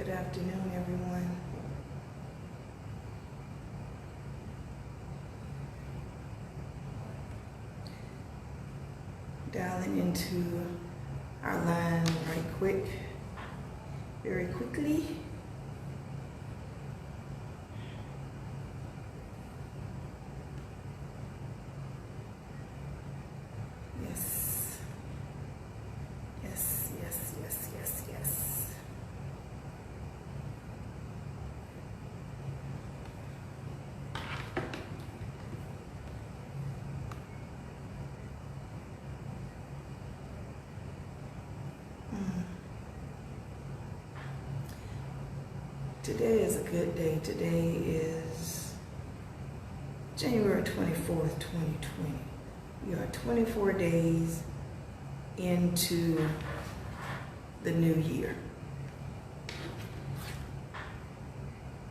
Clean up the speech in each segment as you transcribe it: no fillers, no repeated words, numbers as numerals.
Good afternoon, everyone. Dialing into our line very quickly. Yes. Yes, yes, yes, yes, yes. Today is a good day. Today is January 24th, 2020. We are 24 days into the new year.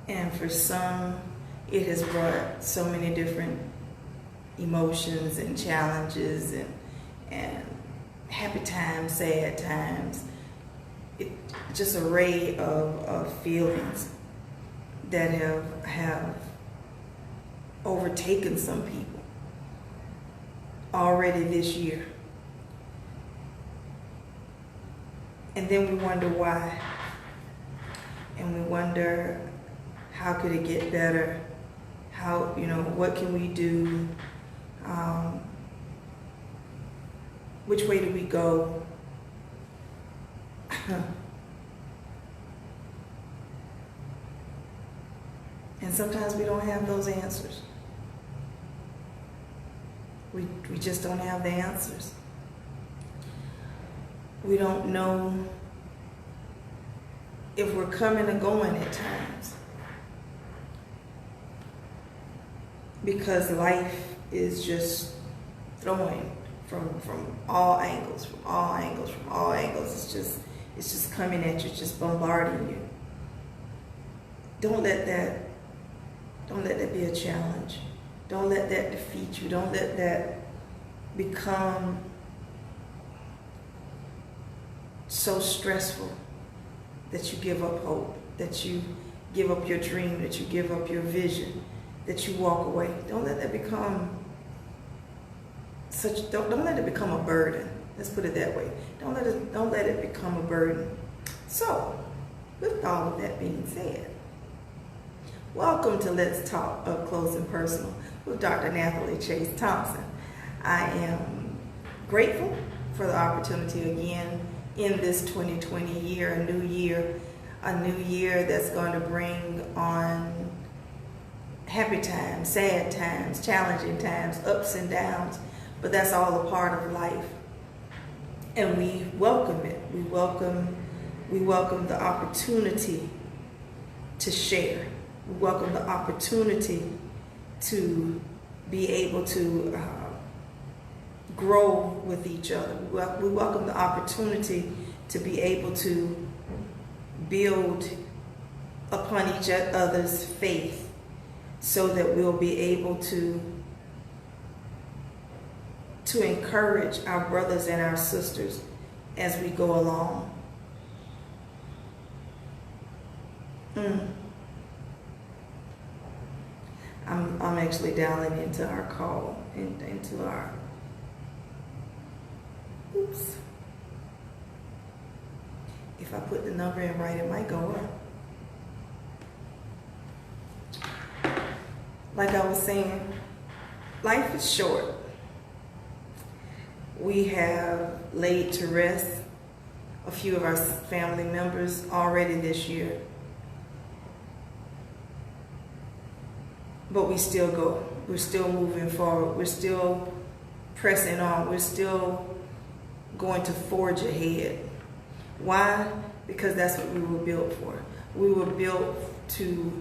And for some, it has brought so many different emotions and challenges and happy times, sad times. Just an array of feelings that have overtaken some people already this year. And then we wonder why. And we wonder, how could it get better? How, what can we do? Which way do we go? And sometimes we don't have those answers. We just don't have the answers. We don't know if we're coming or going at times. Because life is just throwing from all angles. It's just coming at you, just bombarding you. Don't let that be a challenge. Don't let that defeat you. Don't let that become so stressful that you give up hope, that you give up your dream, that you give up your vision, that you walk away. Don't let that become don't let it become a burden. Let's put it that way. Don't let it become a burden. So, with all of that being said, welcome to Let's Talk Up Close and Personal with Dr. Nathalie Chase Thompson. I am grateful for the opportunity again in this 2020 year, a new year that's going to bring on happy times, sad times, challenging times, ups and downs, but that's all a part of life. And we welcome it. We welcome the opportunity to share. We welcome the opportunity to be able to grow with each other. We welcome the opportunity to be able to build upon each other's faith so that we'll be able to encourage our brothers and our sisters as we go along. I'm actually dialing into our call, into our, oops. If I put the number in right, it might go up. Like I was saying, life is short. We have laid to rest a few of our family members already this year. But we still go. We're still moving forward. We're still pressing on. We're still going to forge ahead. Why? Because that's what we were built for. We were built to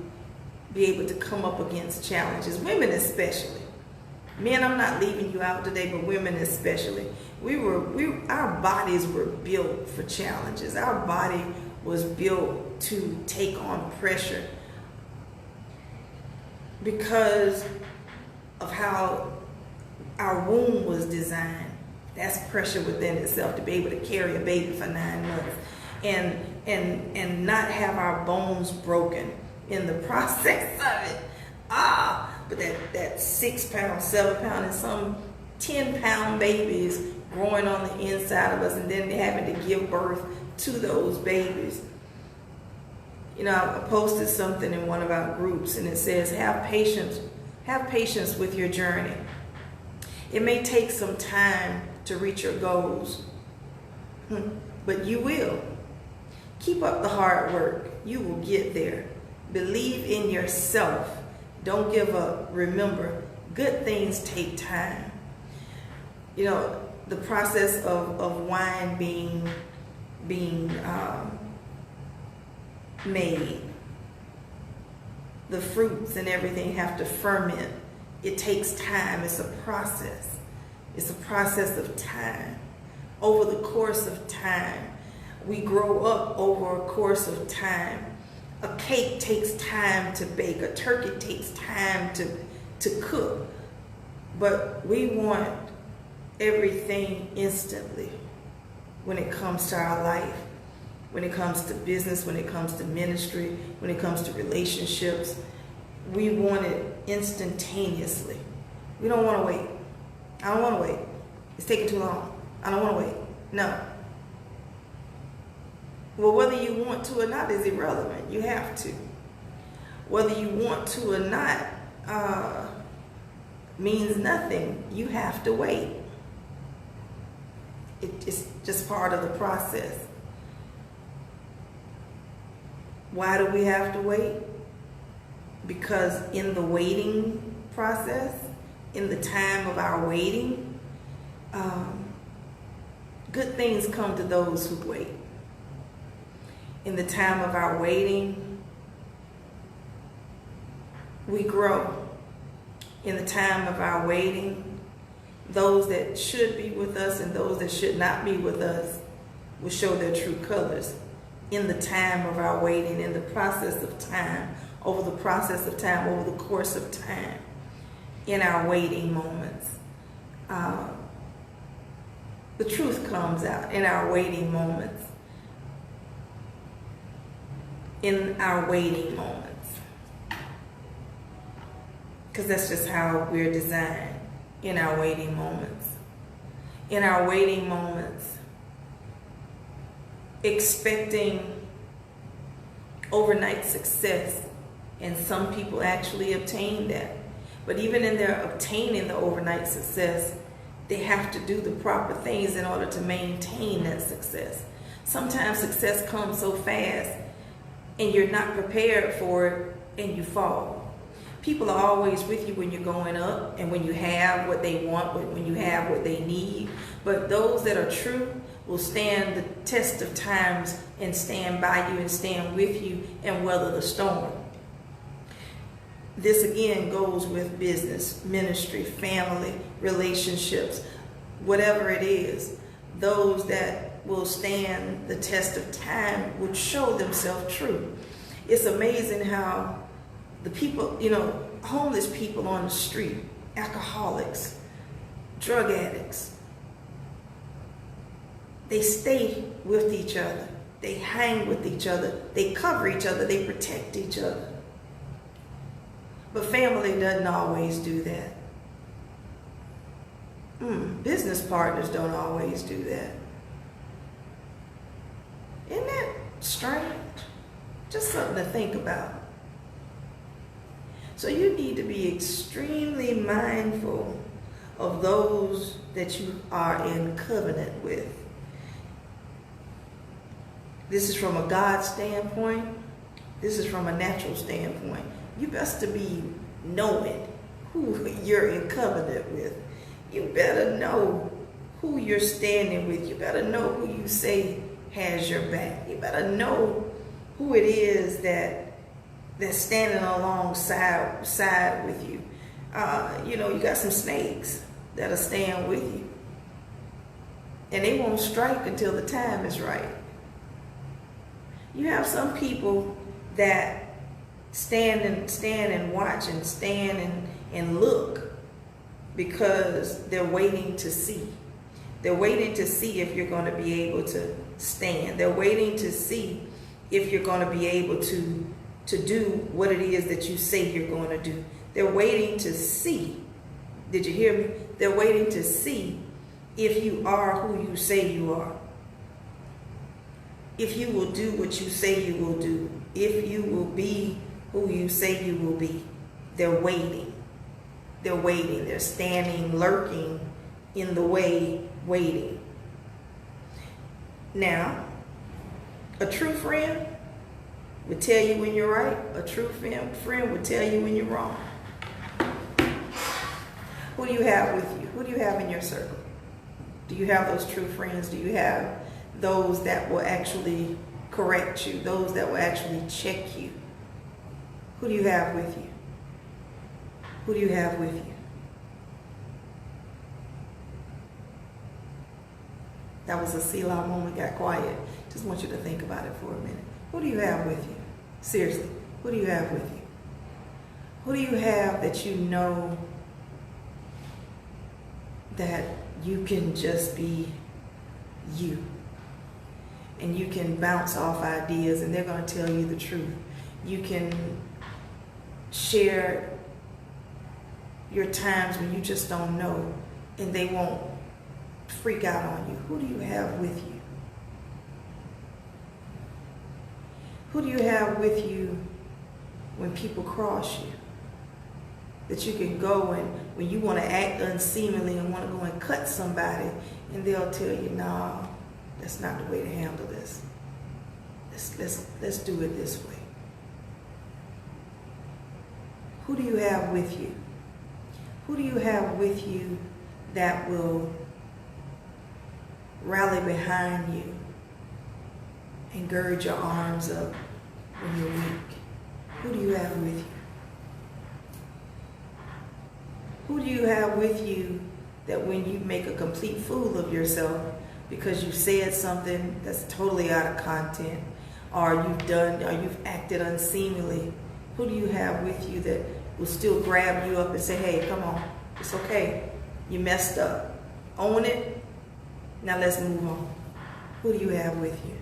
be able to come up against challenges, women especially. Men, I'm not leaving you out today, but women especially. Our bodies were built for challenges. Our body was built to take on pressure because of how our womb was designed. That's pressure within itself, to be able to carry a baby for 9 months. And and not have our bones broken in the process of it. But that 6 pound, 7 pound, and some 10-pound babies growing on the inside of us, and then having to give birth to those babies. You know, I posted something in one of our groups, and it says, have patience with your journey. It may take some time to reach your goals, but you will. Keep up the hard work. You will get there. Believe in yourself. Don't give up. Remember, good things take time. You know, the process of wine being made, the fruits and everything have to ferment. It takes time. It's a process. It's a process of time. Over the course of time, we grow up over a course of time. A cake takes time to bake. A turkey takes time to cook. But we want everything instantly when it comes to our life, when it comes to business, when it comes to ministry, when it comes to relationships. We want it instantaneously. We don't want to wait. I don't want to wait. It's taking too long. I don't want to wait. No. Well, whether you want to or not is irrelevant. You have to. Whether you want to or not means nothing. You have to wait. It's just part of the process. Why do we have to wait? Because in the waiting process, in the time of our waiting, good things come to those who wait. In the time of our waiting, we grow. In the time of our waiting, those that should be with us and those that should not be with us will show their true colors. In the time of our waiting, in the process of time, over the process of time, over the course of time, in our waiting moments, the truth comes out in our waiting moments. In our waiting moments. Because that's just how we're designed, in our waiting moments. In our waiting moments, expecting overnight success, and some people actually obtain that. But even in their obtaining the overnight success, they have to do the proper things in order to maintain that success. Sometimes success comes so fast and you're not prepared for it and you fall. People are always with you when you're going up and when you have what they want, when you have what they need. But those that are true will stand the test of times and stand by you and stand with you and weather the storm. This again goes with business, ministry, family, relationships, whatever it is. Those that will stand the test of time will show themselves true. It's amazing how the people, homeless people on the street, alcoholics, drug addicts, they stay with each other. They hang with each other. They cover each other. They protect each other. But family doesn't always do that. Business partners don't always do that. Isn't that strange? Just something to think about. So you need to be extremely mindful of those that you are in covenant with. This is from a God standpoint. This is from a natural standpoint. You best to be knowing who you're in covenant with. You better know who you're standing with. You better know who you say has your back. You better know who it is that's standing alongside with you. You got some snakes that'll stand with you. And they won't strike until the time is right. You have some people that stand and watch and stand and look because they're waiting to see. They're waiting to see if you're going to be able to stand. They're waiting to see if you're going to be able to do what it is that you say you're going to do. They're waiting to see. Did you hear me? They're waiting to see if you are who you say you are. If you will do what you say you will do. If you will be who you say you will be. They're waiting. They're waiting. They're standing, lurking in the way, waiting. Now, a true friend would tell you when you're right. A true friend would tell you when you're wrong. Who do you have with you? Who do you have in your circle? Do you have those true friends? Do you have those that will actually correct you? Those that will actually check you? Who do you have with you? Who do you have with you? That was a Selah moment, got quiet. Just want you to think about it for a minute. Who do you have with you? Seriously, who do you have with you? Who do you have that you know that you can just be you? And you can bounce off ideas and they're going to tell you the truth. You can share your times when you just don't know and they won't freak out on you. Who do you have with you? Who do you have with you when people cross you? That you can go and when you want to act unseemly and want to go and cut somebody and they'll tell you, no, that's not the way to handle this. Let's do it this way. Who do you have with you? Who do you have with you that will rally behind you and gird your arms up when you're weak? Who do you have with you? Who do you have with you that when you make a complete fool of yourself because you said something that's totally out of content, or you've acted unseemly, who do you have with you that will still grab you up and say, hey, come on, it's okay, you messed up, own it, now let's move on? Who do you have with you?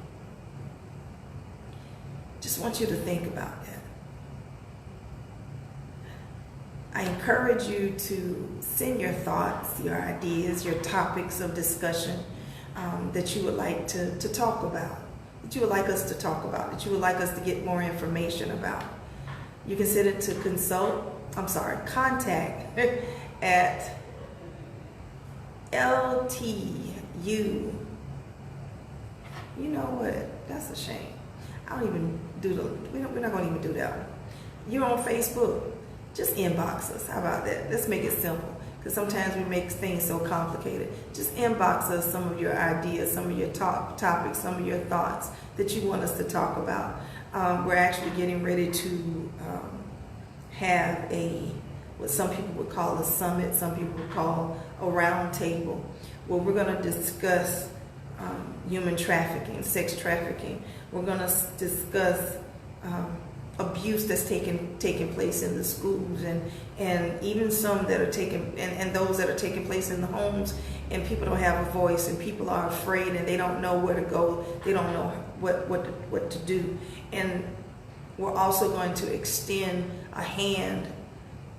Just want you to think about that. I encourage you to send your thoughts, your ideas, your topics of discussion that you would like to talk about, that you would like us to talk about, that you would like us to get more information about. You can send it to contact at LTU. You know what? That's a shame. I don't even do we're not going to even do that one. You're on Facebook. Just inbox us. How about that? Let's make it simple. Because sometimes we make things so complicated. Just inbox us some of your ideas, some of your topics, some of your thoughts that you want us to talk about. We're actually getting ready to have what some people would call a summit, some people would call a round table, where we're going to discuss human trafficking, sex trafficking. We're going to discuss abuse that's taking place in the schools, and even some that are and those that are taking place in the homes, and people don't have a voice, and people are afraid, and they don't know where to go, they don't know what to do. And we're also going to extend a hand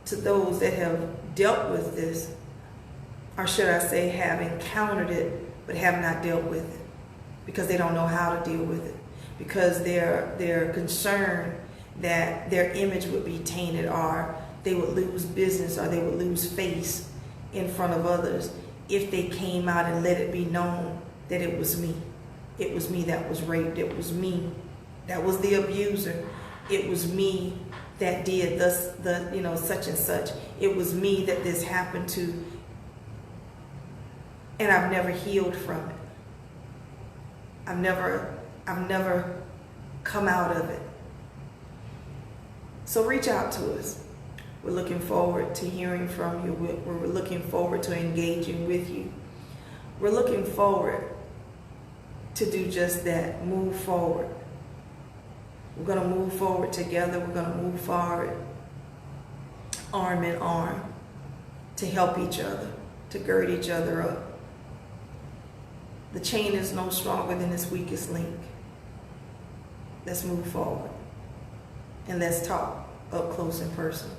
to those that have dealt with this, or should I say have encountered it but have not dealt with it, because they don't know how to deal with it, because they're concerned that their image would be tainted, or they would lose business, or they would lose face in front of others if they came out and let it be known that it was me. It was me that was raped. It was me that was the abuser. It was me that did such and such. It was me that this happened to, and I've never healed from it. I've never come out of it. So reach out to us. We're looking forward to hearing from you. We're looking forward to engaging with you. We're looking forward to do just that, move forward. We're going to move forward together. We're going to move forward arm in arm to help each other, to gird each other up. The chain is no stronger than its weakest link. let's move forward. And let's talk up close and personal.